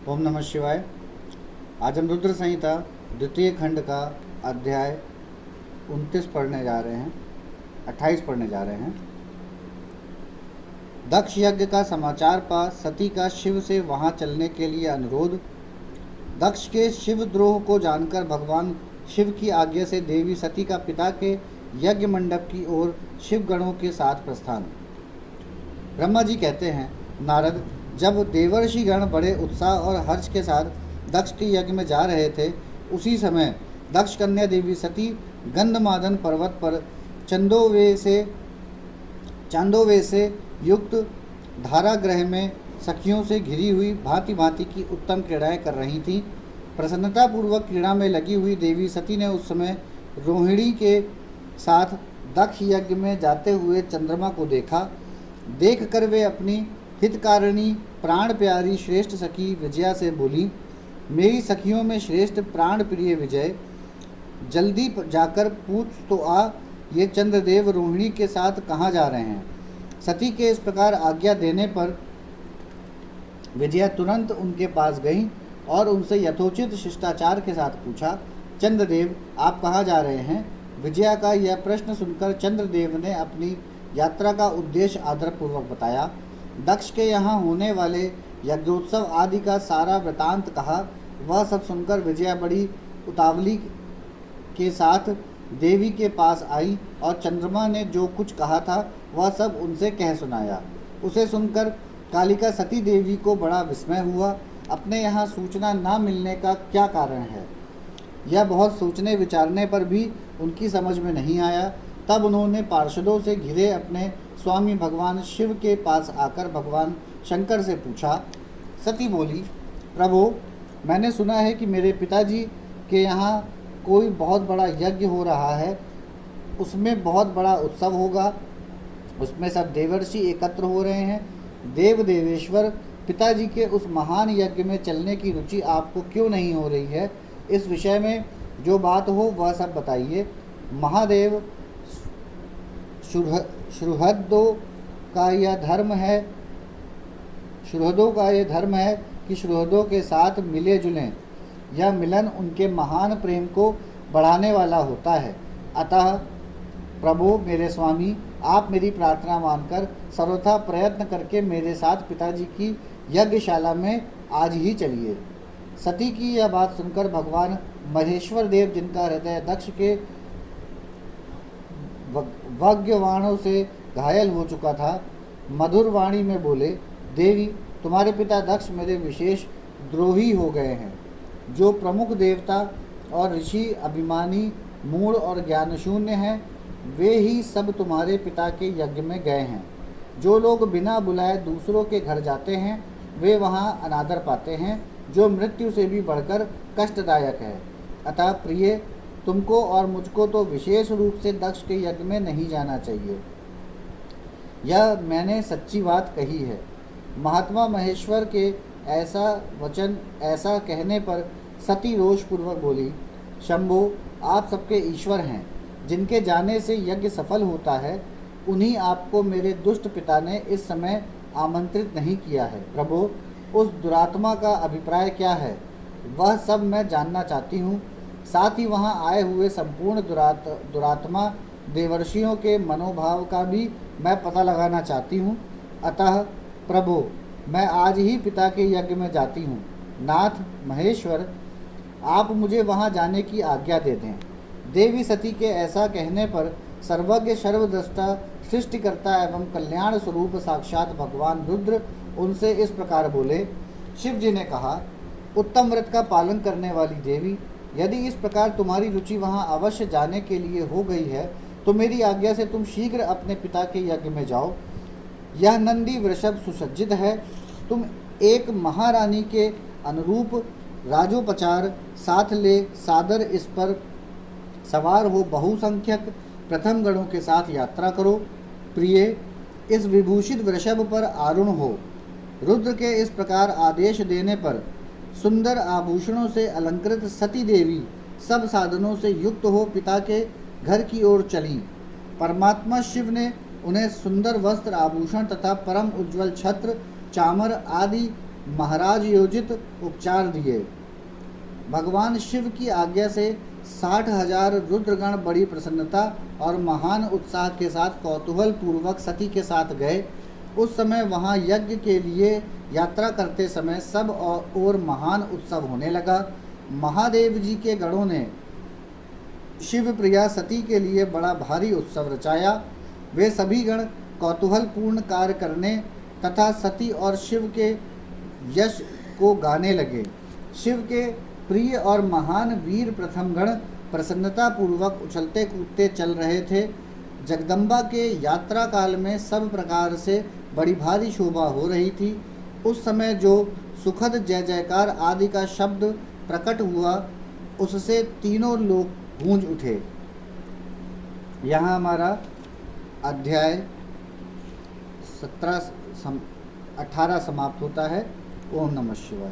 ओम नमः शिवाय। आज हम रुद्र संहिता द्वितीय खंड का अध्याय 29 पढ़ने जा रहे हैं, 28 पढ़ने जा रहे हैं। दक्ष यज्ञ का समाचार पा सती का शिव से वहां चलने के लिए अनुरोध। दक्ष के शिव द्रोह को जानकर भगवान शिव की आज्ञा से देवी सती का पिता के यज्ञ मंडप की ओर शिव गणों के साथ प्रस्थान। ब्रह्मा जी कहते हैं, नारद, जब देवर्षि गण बड़े उत्साह और हर्ष के साथ दक्ष के यज्ञ में जा रहे थे, उसी समय दक्ष कन्या देवी सती गंधमादन पर्वत पर चांदोवे से युक्त धारागृह में सखियों से घिरी हुई भांति भांति की उत्तम क्रीड़ाएं कर रही थीं। प्रसन्नतापूर्वक क्रीड़ा में लगी हुई देवी सती ने उस समय रोहिणी के साथ दक्ष यज्ञ में जाते हुए चंद्रमा को देखा। देखकर वे अपनी हितकारिणी प्राण प्यारी श्रेष्ठ सखी विजया से बोली, मेरी सखियों में श्रेष्ठ प्राण प्रिय विजय, जल्दी जाकर पूछ तो आ, ये चंद्रदेव रोहिणी के साथ कहाँ जा रहे हैं। सती के इस प्रकार आज्ञा देने पर विजया तुरंत उनके पास गई और उनसे यथोचित शिष्टाचार के साथ पूछा, चंद्रदेव आप कहाँ जा रहे हैं। विजया का यह प्रश्न सुनकर चंद्रदेव ने अपनी यात्रा का उद्देश्य आदरपूर्वक बताया। दक्ष के यहाँ होने वाले यज्ञोत्सव आदि का सारा वृतांत कहा। वह सब सुनकर विजया बड़ी उतावली के साथ देवी के पास आई और चंद्रमा ने जो कुछ कहा था वह सब उनसे कह सुनाया। उसे सुनकर कालिका सती देवी को बड़ा विस्मय हुआ। अपने यहाँ सूचना न मिलने का क्या कारण है, यह बहुत सोचने विचारने पर भी उनकी समझ में नहीं आया। तब उन्होंने पार्षदों से घिरे अपने स्वामी भगवान शिव के पास आकर भगवान शंकर से पूछा। सती बोली, प्रभु, मैंने सुना है कि मेरे पिताजी के यहाँ कोई बहुत बड़ा यज्ञ हो रहा है, उसमें बहुत बड़ा उत्सव होगा, उसमें सब देवर्षि एकत्र हो रहे हैं। देव देवेश्वर पिताजी के उस महान यज्ञ में चलने की रुचि आपको क्यों नहीं हो रही है। इस विषय में जो बात हो वह सब बताइए। महादेव सुहृदों का यह धर्म है कि सुहृदों के साथ मिले जुलें। यह मिलन उनके महान प्रेम को बढ़ाने वाला होता है। अतः प्रभु मेरे स्वामी, आप मेरी प्रार्थना मानकर सर्वथा प्रयत्न करके मेरे साथ पिताजी की यज्ञशाला में आज ही चलिए। सती की यह बात सुनकर भगवान महेश्वर देव, जिनका हृदय दक्ष के वाग्यवाणों से घायल हो चुका था, मधुर वाणी में बोले, देवी, तुम्हारे पिता दक्ष मेरे विशेष द्रोही हो गए हैं। जो प्रमुख देवता और ऋषि अभिमानी, मूढ़ और ज्ञानशून्य हैं, वे ही सब तुम्हारे पिता के यज्ञ में गए हैं। जो लोग बिना बुलाए दूसरों के घर जाते हैं, वे वहाँ अनादर पाते हैं, जो मृत्यु से भी बढ़कर कष्टदायक है। अतः प्रिय, तुमको और मुझको तो विशेष रूप से दक्ष के यज्ञ में नहीं जाना चाहिए। यह मैंने सच्ची बात कही है। महात्मा महेश्वर के ऐसा कहने पर सती रोषपूर्वक बोली, शंभो, आप सबके ईश्वर हैं। जिनके जाने से यज्ञ सफल होता है, उन्हीं आपको मेरे दुष्ट पिता ने इस समय आमंत्रित नहीं किया है। प्रभु, उस दुरात्मा का अभिप्राय क्या है, वह सब मैं जानना चाहती हूँ। साथ ही वहाँ आए हुए संपूर्ण दुरात्मा देवर्षियों के मनोभाव का भी मैं पता लगाना चाहती हूँ। अतः प्रभु, मैं आज ही पिता के यज्ञ में जाती हूँ। नाथ महेश्वर, आप मुझे वहाँ जाने की आज्ञा दे दें। देवी सती के ऐसा कहने पर सर्वज्ञ सर्वद्रष्टा सृष्टिकर्ता एवं कल्याण स्वरूप साक्षात भगवान रुद्र उनसे इस प्रकार बोले। शिव जी ने कहा, उत्तम व्रत का पालन करने वाली देवी, यदि इस प्रकार तुम्हारी रुचि वहाँ अवश्य जाने के लिए हो गई है, तो मेरी आज्ञा से तुम शीघ्र अपने पिता के यज्ञ में जाओ। यह नंदी वृषभ सुसज्जित है। तुम एक महारानी के अनुरूप राजोपचार साथ ले सादर इस पर सवार हो बहुसंख्यक प्रथम गणों के साथ यात्रा करो। प्रिय, इस विभूषित वृषभ पर आरूढ़ हो। रुद्र के इस प्रकार आदेश देने पर सुंदर आभूषणों से अलंकृत सती देवी सब साधनों से युक्त हो पिता के घर की ओर चली। परमात्मा शिव ने उन्हें सुंदर वस्त्र, आभूषण तथा परम उज्ज्वल छत्र, चामर आदि महाराज योजित उपचार दिए। भगवान शिव की आज्ञा से 60,000 रुद्रगण बड़ी प्रसन्नता और महान उत्साह के साथ कौतूहल पूर्वक सती के साथ गए। उस समय वहाँ यज्ञ के लिए यात्रा करते समय सब और महान उत्सव होने लगा। महादेव जी के गणों ने शिव प्रिया सती के लिए बड़ा भारी उत्सव रचाया। वे सभी गण कौतूहल पूर्ण कार्य करने तथा सती और शिव के यश को गाने लगे। शिव के प्रिय और महान वीर प्रथम गण प्रसन्नता पूर्वक उछलते कूदते चल रहे थे। जगदम्बा के यात्रा काल में सब प्रकार से बड़ी भारी शोभा हो रही थी। उस समय जो सुखद जय जयकार आदि का शब्द प्रकट हुआ, उससे तीनों लोग गूंज उठे। यहाँ हमारा अध्याय 18 समाप्त होता है। ओम नमः शिवाय।